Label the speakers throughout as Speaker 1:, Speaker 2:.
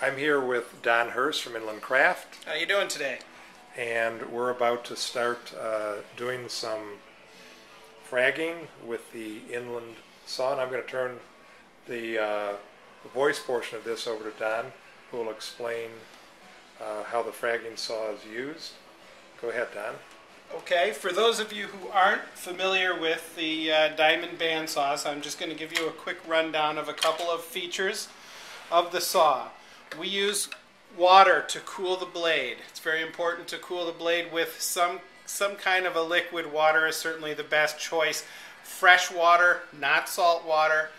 Speaker 1: I'm here with Don Hurst from Inland Craft,
Speaker 2: How you doing today?
Speaker 1: and we're about to start doing some fragging with the inland saw. And I'm going to turn the voice portion of this over to Don, who will explain how the fragging saw is used. Go ahead, Don.
Speaker 2: Okay, for those of you who aren't familiar with the diamond band saws, I'm just going to give you a quick rundown of a couple of features of the saw. We use water to cool the blade. It's very important to cool the blade with some kind of a liquid. Water is certainly the best choice. Fresh water, not salt water,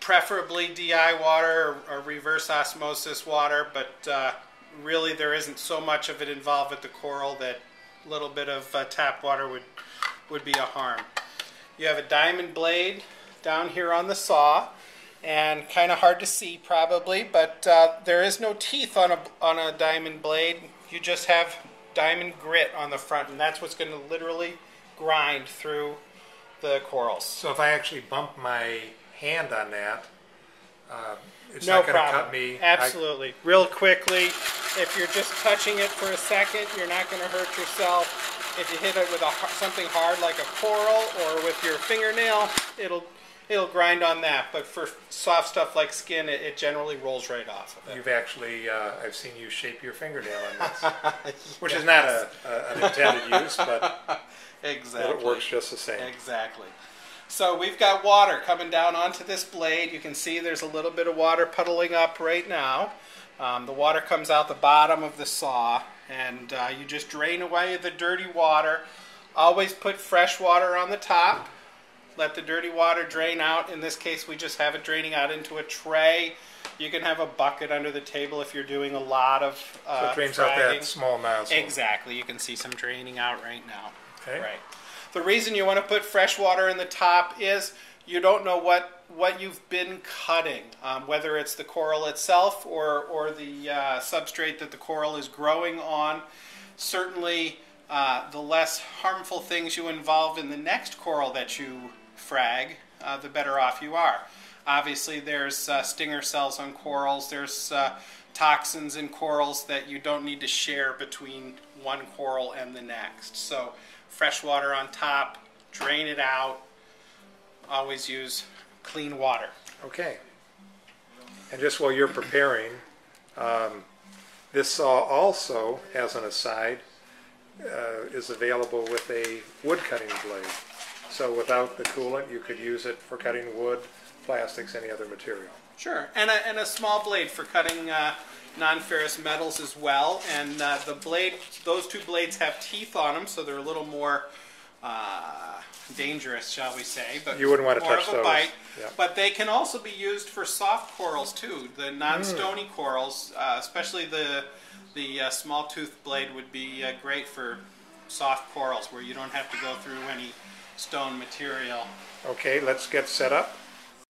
Speaker 2: preferably DI water or reverse osmosis water, but really there isn't so much of it involved with the coral that a little bit of tap water would be a harm. You have a diamond blade down here on the saw, and kind of hard to see probably, but there is no teeth on a diamond blade. You just have diamond grit on the front, and that's what's going to literally grind through the corals.
Speaker 1: So if I actually bump my hand on that, it's
Speaker 2: No
Speaker 1: not going to
Speaker 2: problem.
Speaker 1: cut me?
Speaker 2: Absolutely. Real quickly, if you're just touching it for a second, you're not going to hurt yourself. If you hit it with something hard like a coral or with your fingernail, it'll grind on that. But for soft stuff like skin, it generally rolls right off of it.
Speaker 1: You've actually, I've seen you shape your fingernail on this, which is not an intended use, but
Speaker 2: exactly.
Speaker 1: it works just the same.
Speaker 2: Exactly. So we've got water coming down onto this blade. You can see there's a little bit of water puddling up right now. The water comes out the bottom of the saw, and you just drain away the dirty water. Always put fresh water on the top. Let the dirty water drain out. In this case, we just have it draining out into a tray. You can have a bucket under the table if you're doing a lot of
Speaker 1: So it drains out
Speaker 2: fragging.
Speaker 1: that small nozzle.
Speaker 2: Exactly. You can see some draining out right now.
Speaker 1: Okay.
Speaker 2: Right. The reason you want to put fresh water in the top is you don't know what you've been cutting, whether it's the coral itself or the substrate that the coral is growing on. Certainly, the less harmful things you involve in the next coral that you frag, the better off you are. Obviously, there's stinger cells on corals. There's toxins in corals that you don't need to share between one coral and the next. So fresh water on top, drain it out. Always use clean water.
Speaker 1: Okay. And just while you're preparing, this saw also, as an aside, is available with a wood cutting blade. So without the coolant, you could use it for cutting wood, plastics, any other material.
Speaker 2: Sure, and a small blade for cutting non-ferrous metals as well. And the blade, those two blades have teeth on them, so they're a little more dangerous, shall we say. But
Speaker 1: you wouldn't want to
Speaker 2: more
Speaker 1: touch
Speaker 2: of a
Speaker 1: those.
Speaker 2: bite.
Speaker 1: Yeah.
Speaker 2: But they can also be used for soft corals too. The non-stony corals, especially the small tooth blade, would be great for soft corals where you don't have to go through any stone material.
Speaker 1: Okay, let's get set up.